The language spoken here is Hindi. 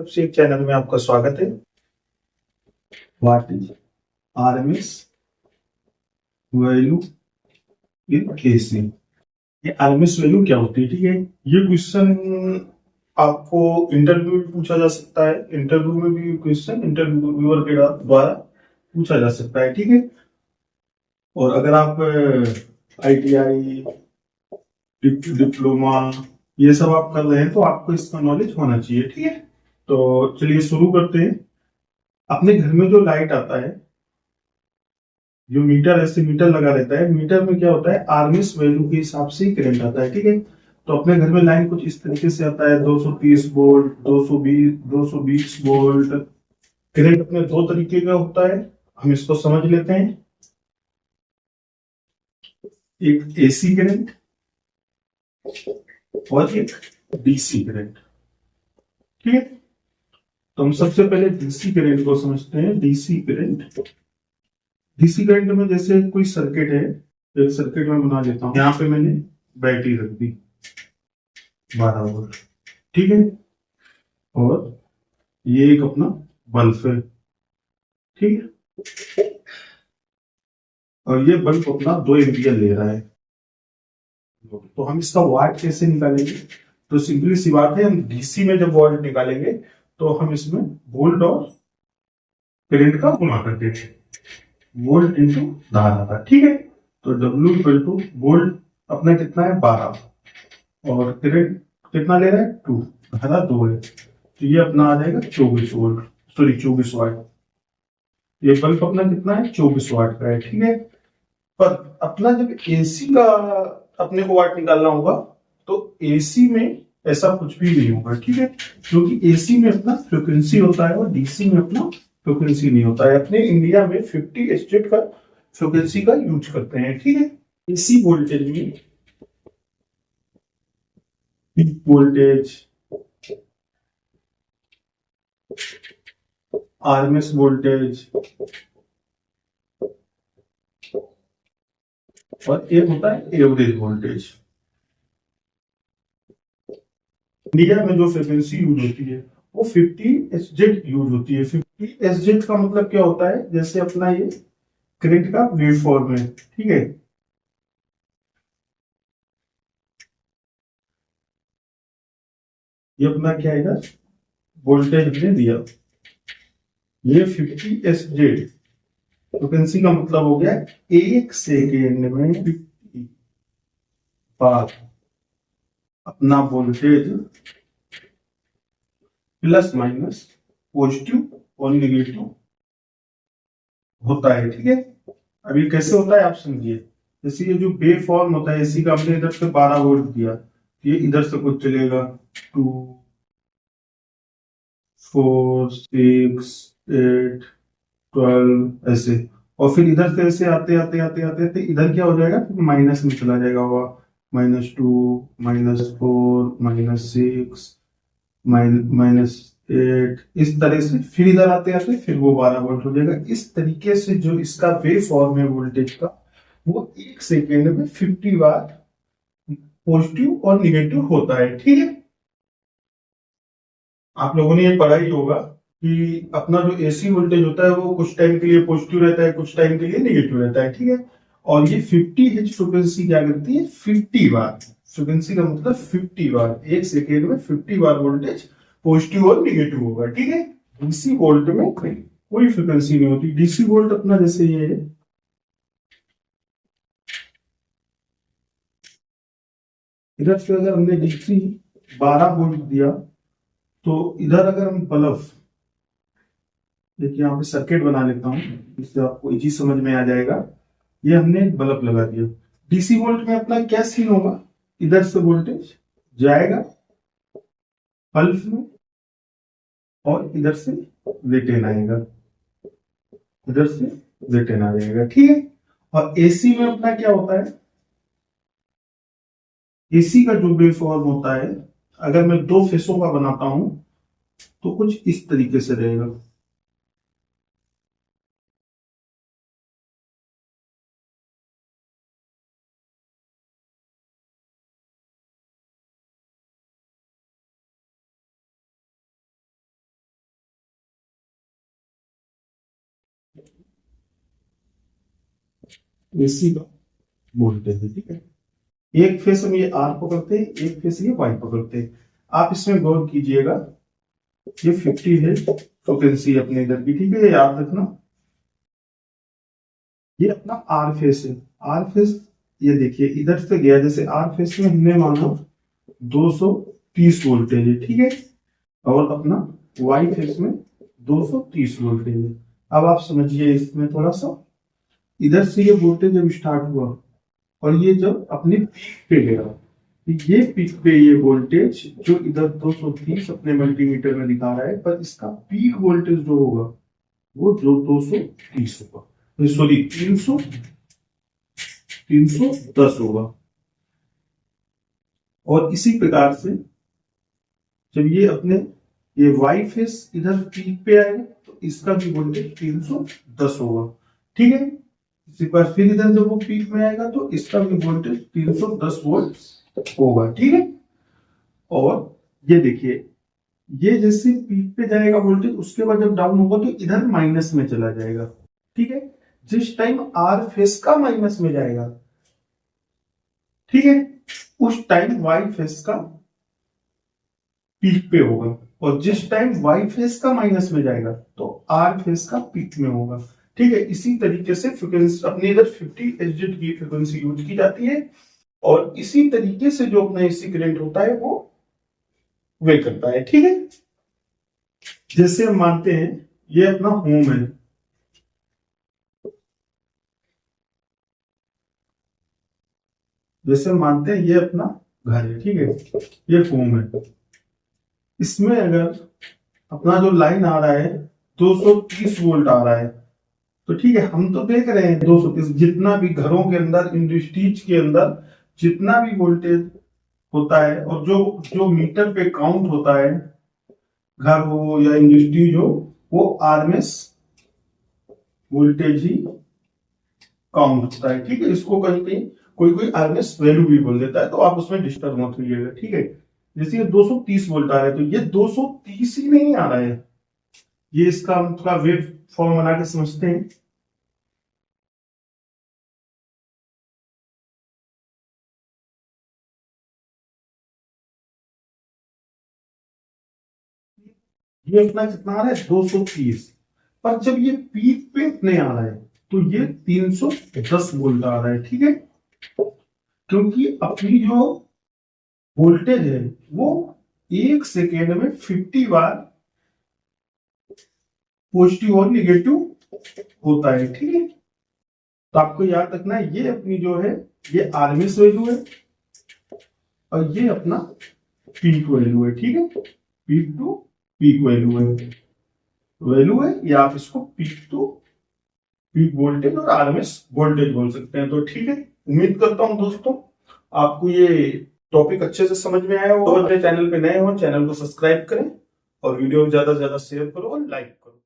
तरफ से एक चैनल में आपका स्वागत है। What is RMS value in KC? ये आरएमएस वैल्यू क्या होती है? ठीक है, ये क्वेश्चन आपको इंटरव्यू में पूछा जा सकता है। इंटरव्यू में भी क्वेश्चन इंटरव्यूअर के द्वारा पूछा जा सकता है। ठीक है, और अगर आप आईटीआई डिप्लोमा ये सब आप कर रहे हैं तो आपको इसका नॉलेज होना चाहिए। ठीक है, तो चलिए शुरू करते हैं। अपने घर में जो लाइट आता है, जो मीटर ऐसे मीटर लगा रहता है, मीटर में क्या होता है, आरएमएस वैल्यू के हिसाब से ही करंट आता है। ठीक है, तो अपने घर में लाइन कुछ इस तरीके से आता है, 230 वोल्ट, 220 वोल्ट। करंट अपने दो तरीके का होता है, हम इसको समझ लेते हैं। एक एसी करंट और एक डीसी करंट। ठीक है, तो हम सबसे पहले डीसी करंट को समझते हैं। डीसी करंट में जैसे कोई सर्किट है, एक सर्किट में बना लेता हूं। यहाँ पे मैंने बैटरी रख दी 12 वोल्ट। ठीक है, और ये एक अपना बल्ब है। ठीक है, और ये बल्ब अपना 2 एम्पियर ले रहा है। तो हम इसका वाट कैसे निकालेंगे? तो सिंपली सी बात है, हम डीसी में जब वाट निकालेंगे तो हम इसमें वोल्ट और करंट का गुणा कर देंगे, वोल्ट इंटू धारा का। ठीक है, तो W इक्वल टू वोल्ट अपना कितना है 12, और करंट कितना ले रहा है 2, धारा 2 है, तो ये अपना आ जाएगा 24 वोल्ट, सॉरी 24 वाट। ये बल्ब अपना कितना है 24 वाट का है। ठीक है, पर अपना जब एसी का अपने को वाट निकालना होगा तो एसी में ऐसा कुछ भी नहीं होगा। ठीक है, क्योंकि एसी में अपना फ्रिक्वेंसी होता है और डीसी में अपना फ्रिक्वेंसी नहीं होता है। अपने इंडिया में 50 एस्टेट का फ्रिक्वेंसी का यूज करते हैं। ठीक है, एसी वोल्टेज में पीक वोल्टेज, आरएमएस वोल्टेज और एक होता है एवरेज वोल्टेज। इंडिया में जो फ्रिक्वेंसी यूज होती है वो 50 एसजेड यूज होती है। 50 एसजेड का मतलब क्या होता है, जैसे अपना ये करंट का वेव फॉर्म है। ठीक है, ये अपना क्या है इधर वोल्टेज हमने दिया, ये 50 एसजेड फ्रिक्वेंसी का मतलब हो गया 1 सेकेंड में 50 बार अपना वोल्टेज प्लस माइनस पॉजिटिव और निगेटिव होता है। ठीक है, अभी कैसे होता है आप समझिए। जैसे ये जो वेव फॉर्म होता है एसी का, हमने इधर से 12 वोल्ट दिया, ये इधर से कुछ चलेगा 2, 4, 6, 8, 12 ऐसे, और फिर इधर से ऐसे आते आते आते आते आते इधर क्या हो जाएगा, फिर माइनस में चला जाएगा हुआ, -2, -4, -6, -8, इस तरह से फिर इधर आते आते फिर वो 12 वोल्ट हो जाएगा। इस तरीके से जो इसका वेव फॉर्म है वोल्टेज का, वो 1 सेकेंड में 50 बार पॉजिटिव और निगेटिव होता है। ठीक है, आप लोगों ने ये पढ़ा ही होगा कि अपना जो एसी वोल्टेज होता है वो कुछ टाइम के लिए पॉजिटिव रहता है, कुछ टाइम के लिए निगेटिव रहता है। ठीक है, और ये 50 हर्ट्ज फ्रिक्वेंसी क्या करती है, 50 बार, फ्रिक्वेंसी का मतलब 50 बार, 1 सेकेंड में 50 बार वोल्टेज पॉजिटिव और निगेटिव होगा। ठीक है, डीसी वोल्ट में कोई फ्रिक्वेंसी नहीं होती। डीसी वोल्ट अपना जैसे ये है, इधर से अगर हमने डीसी 12 वोल्ट दिया तो इधर अगर हम बल्ब, देखिए यहाँ पे सर्किट बना लेता हूँ, इससे आपको इजी समझ में आ जाएगा। ये हमने बल्ब लगा दिया, डीसी वोल्ट में अपना क्या सीन होगा, इधर से वोल्टेज जाएगा बल्ब में और इधर से रिटर्न आएगा, इधर से रिटर्न आ जाएगा। ठीक है, और एसी में अपना क्या होता है, एसी का जो वेव फॉर्म होता है, अगर मैं दो फेसों का बनाता हूं तो कुछ इस तरीके से रहेगा। एसी का वोल्टेज है, ठीक है। एक फेस हम ये आर पकड़ते हैं, एक फेस ये वाई पकड़ते हैं। आप इसमें गौर कीजिएगा, ये 50 है फ्रिक्वेंसी अपने इधर की, ठीक है, याद रखना। ये अपना आर फेस है। आर फेस ये देखिए इधर से गया, जैसे आर फेस में हमने माना 230 वोल्टेज है, ठीक है, और अपना वाई फेस में 230 वोल्टेज है। अब आप समझिए इसमें थोड़ा सा, इधर से ये वोल्टेज जब स्टार्ट हुआ और ये जब अपने पीक पे गया, तो ये पीक पे ये वोल्टेज जो इधर 230 अपने मल्टीमीटर में दिखा रहा है, पर इसका पीक वोल्टेज जो होगा वो जो 230 होगा, सॉरी 310 होगा। और इसी प्रकार से जब ये अपने ये वाई फेस इधर पीक पे आएगा तो इसका भी वोल्टेज 310 होगा, ठीक है। इसी बार फिर इधर जब वो पीक में आएगा तो इसका भी वोल्टेज 310 वोल्ट होगा, ठीक है। और ये देखिए, ये जैसे पीक पे जाएगा वोल्टेज, उसके बाद जब डाउन होगा तो इधर माइनस में चला जाएगा, ठीक है। जिस टाइम आर फेस का माइनस में जाएगा, ठीक है, उस टाइम वाई फेस का पीक पे होगा, और जिस टाइम वाई फेस का माइनस में जाएगा तो आर फेस का पीक में होगा, ठीक है। इसी तरीके से फ्रिक्वेंसी अपने इधर 50 एचजेड की फ्रिक्वेंसी यूज की जाती है, और इसी तरीके से जो अपना एसी करंट होता है वो वे करता है, ठीक है। जैसे हम मानते हैं ये अपना होम है, जैसे हम मानते हैं ये अपना घर है, ठीक है, ये होम है। इसमें अगर अपना जो लाइन आ रहा है 230 वोल्ट आ रहा है, तो ठीक है, हम तो देख रहे हैं 230, जितना भी घरों के अंदर, इंडस्ट्रीज के अंदर जितना भी वोल्टेज होता है, और जो जो मीटर पे काउंट होता है, घर हो या इंडस्ट्रीज हो, वो आरएमएस वोल्टेज ही काउंट होता है, ठीक है। इसको कहीं कहीं कोई कोई आरएमएस वैल्यू भी बोल देता है, तो आप उसमें डिस्टर्ब मत होइएगा, ठीक है। जैसे ये 230 वोल्ट आ रहा है, तो ये 230 ही नहीं आ रहा है, ये इसका हम थोड़ा वेव फॉर्म बना के समझते हैं। ये अपना कितना आ रहा है 230, पर जब ये पीक पे इतने आ रहा है तो ये 310 वोल्ट आ रहा है, ठीक है। क्योंकि अपनी जो वोल्टेज है वो एक सेकेंड में 50 बार पॉजिटिव और निगेटिव होता है, ठीक है। तो आपको याद रखना है ये अपनी जो है ये आरएमएस वैल्यू है, और ये अपना पीक वैल्यू है, ठीक है। पीक टू पीक वैल्यू है, या आप इसको पीक टू पीक वोल्टेज और आरएमएस वोल्टेज बोल सकते हैं। तो ठीक है, उम्मीद करता हूं दोस्तों आपको ये टॉपिक अच्छे से समझ में आया हो। तो अपने चैनल पे नए हो, चैनल को सब्सक्राइब करें और वीडियो को ज्यादा से ज्यादा शेयर करो और लाइक करो।